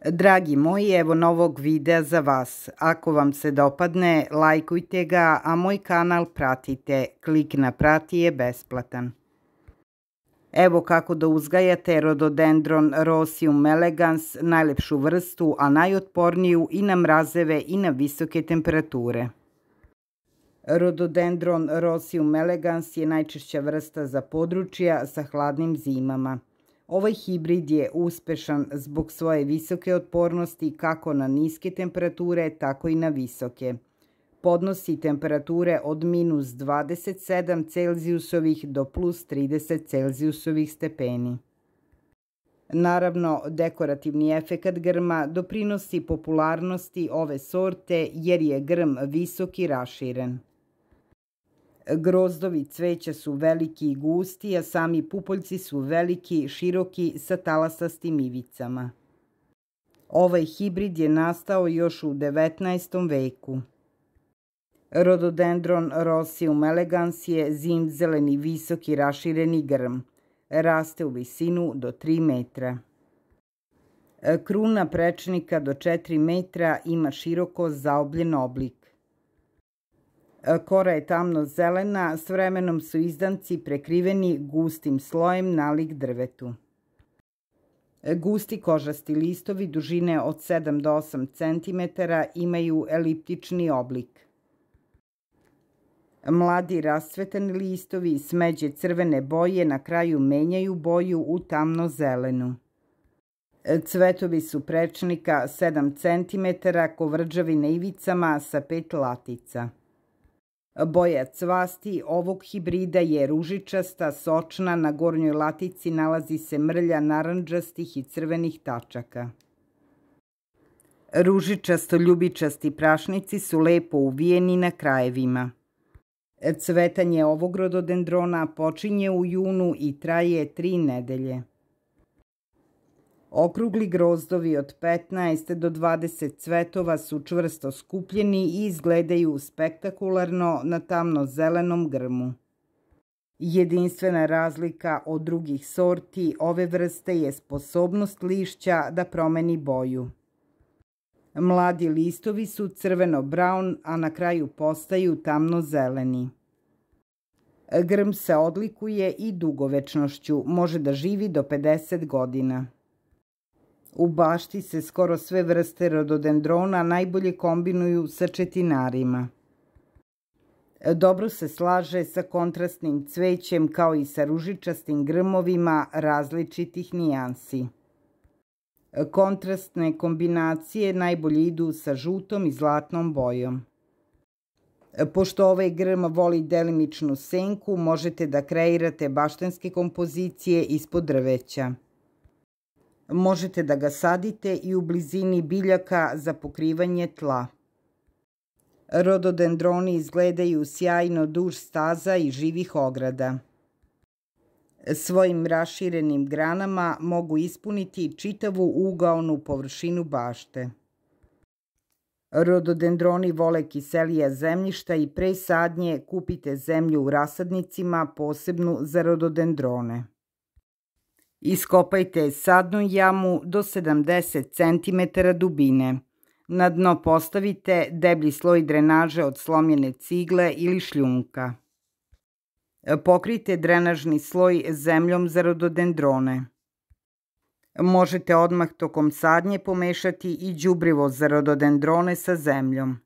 Dragi moji, evo novog videa za vas. Ako vam se dopadne, lajkujte ga, a moj kanal pratite. Klik na prati je besplatan. Evo kako da uzgajate Rhododendron Roseum elegans, najlepšu vrstu, a najotporniju i na mrazeve i na visoke temperature. Rhododendron Roseum elegans je najčešća vrsta za područja sa hladnim zimama. Ovaj hibrid je uspešan zbog svoje visoke otpornosti kako na niske temperature, tako i na visoke. Podnosi temperature od -27 Celzijusovih do +30 Celzijusovih stepeni. Naravno, dekorativni efekat grma doprinosi popularnosti ove sorte jer je grm visok i raširen. Grozdovi cveća su veliki i gusti, a sami pupoljci su veliki, široki, sa talasastim ivicama. Ovaj hibrid je nastao još u 19. veku. Rhododendron Roseum elegans je zimzeleni, visoki, rašireni grm. Raste u visinu do 3 metra. Kruna prečnika do 4 metra ima široko zaobljen oblik. Kora je tamno zelena, s vremenom su izdanci prekriveni gustim slojem nalik drvetu. Gusti kožasti listovi dužine od 7 do 8 cm imaju eliptični oblik. Mladi rascvetani listovi smeđe crvene boje na kraju menjaju boju u tamno zelenu. Cvetovi su prečnika 7 cm, kovrđavi na ivicama sa 5 latica. Boja cvasti ovog hibrida je ružičasta, sočna, na gornjoj latici nalazi se mrlja narandžastih i crvenih tačaka. Ružičasto-ljubičasti prašnici su lepo uvijeni na krajevima. Cvetanje ovog rododendrona počinje u junu i traje 3 nedelje. Okrugli grozdovi od 15 do 20 cvetova su čvrsto skupljeni i izgledaju spektakularno na tamno-zelenom grmu. Jedinstvena razlika od drugih sorti ove vrste je sposobnost lišća da promeni boju. Mladi listovi su crveno-braun, a na kraju postaju tamno-zeleni. Grm se odlikuje i dugovečnošću, može da živi do 50 godina. U bašti se skoro sve vrste rododendrona najbolje kombinuju sa četinarima. Dobro se slaže sa kontrastnim cvećem kao i sa ružičastim grmovima različitih nijansi. Kontrastne kombinacije najbolje idu sa žutom i zlatnom bojom. Pošto ovaj grm voli delimičnu senku, možete da kreirate baštenske kompozicije ispod drveća. Možete da ga sadite i u blizini biljaka za pokrivanje tla. Rododendroni izgledaju sjajno duž staza i živih ograda. Svojim raširenim granama mogu ispuniti čitavu ugaonu površinu bašte. Rododendroni vole kiselija zemljišta i pre sadnje kupite zemlju u rasadnicima posebnu za rododendrone. Iskopajte sadnu jamu do 70 cm dubine. Na dno postavite deblji sloj drenaže od slomljene cigle ili šljunka. Pokrijte drenažni sloj zemljom za rododendrone. Možete odmah tokom sadnje pomešati i đubrivo za rododendrone sa zemljom.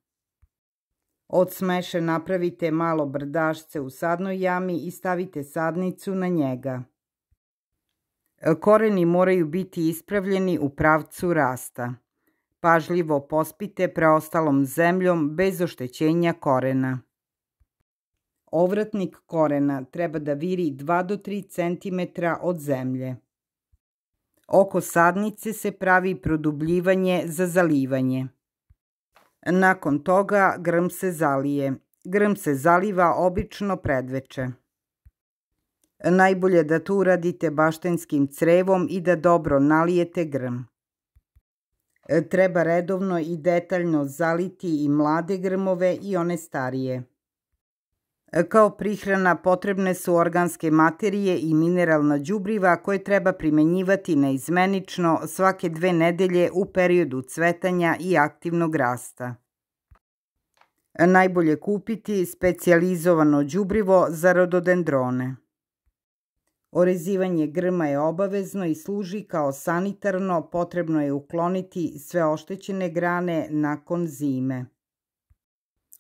Od smeše napravite malo brdašce u sadnoj jami i stavite sadnicu na njega. Koreni moraju biti ispravljeni u pravcu rasta. Pažljivo pospite preostalom zemljom bez oštećenja korena. Ovratnik korena treba da viri 2 do 3 cm od zemlje. Oko sadnice se pravi produbljivanje za zalivanje. Nakon toga grm se zalije. Grm se zaliva obično predveče. Najbolje da to uradite baštenskim crevom i da dobro nalijete grm. Treba redovno i detaljno zaliti i mlade grmove i one starije. Kao prihrana potrebne su organske materije i mineralna đubriva koje treba primenjivati neizmenično svake 2 nedelje u periodu cvetanja i aktivnog rasta. Najbolje kupiti specijalizovano đubrivo za rododendrone. Orezivanje grma je obavezno i služi kao sanitarno, potrebno je ukloniti sve oštećene grane nakon zime.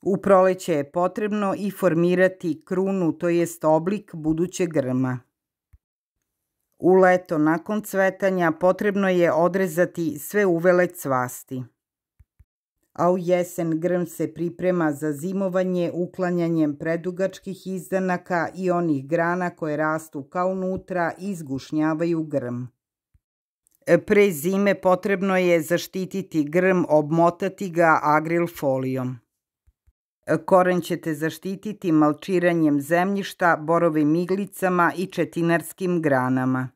U proleće je potrebno i formirati krunu, to jest oblik budućeg grma. U leto nakon cvetanja potrebno je odrezati sve uvele cvasti. A u jesen grm se priprema za zimovanje uklanjanjem predugačkih izdanaka i onih grana koje rastu kao unutra i izgušnjavaju grm. Pre zime potrebno je zaštititi grm, obmotati ga agril folijom. Koren ćete zaštititi malčiranjem zemljišta, borovim iglicama i četinarskim granama.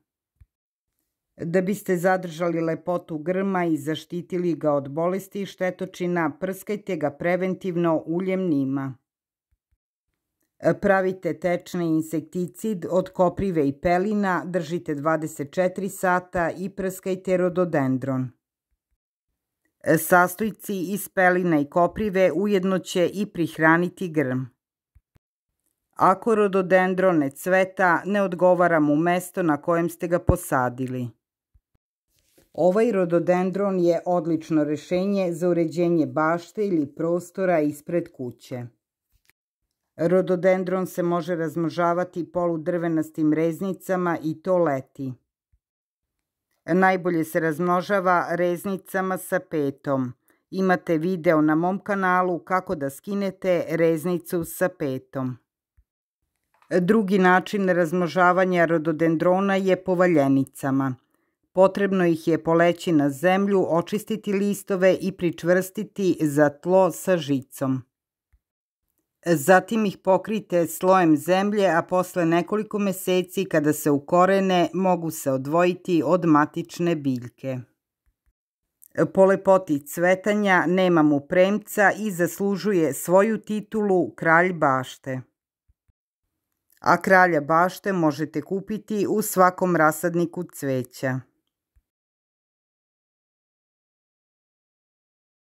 Da biste zadržali lepotu grma i zaštitili ga od bolesti i štetočina, prskajte ga preventivno uljem nima. Pravite tečni insekticid od koprive i pelina, držite 24 sata i prskajte rododendron. Sastojci iz pelina i koprive ujedno će i prihraniti grm. Ako rododendron ne cveta, ne odgovara mu mesto na kojem ste ga posadili. Ovaj rododendron je odlično rešenje za uređenje bašte ili prostora ispred kuće. Rododendron se može razmnožavati poludrvenastim reznicama i to leti. Najbolje se razmnožava reznicama sa petom. Imate video na mom kanalu kako da skinete reznicu sa petom. Drugi način razmnožavanja rododendrona je povaljenicama. Potrebno ih je poleći na zemlju, očistiti listove i pričvrstiti za tlo sa žicom. Zatim ih pokrijte slojem zemlje, a posle nekoliko meseci kada se ukorene mogu se odvojiti od matične biljke. Po lepoti cvetanja nema mu premca i zaslužuje svoju titulu kralj bašte. A kralja bašte možete kupiti u svakom rasadniku cveća.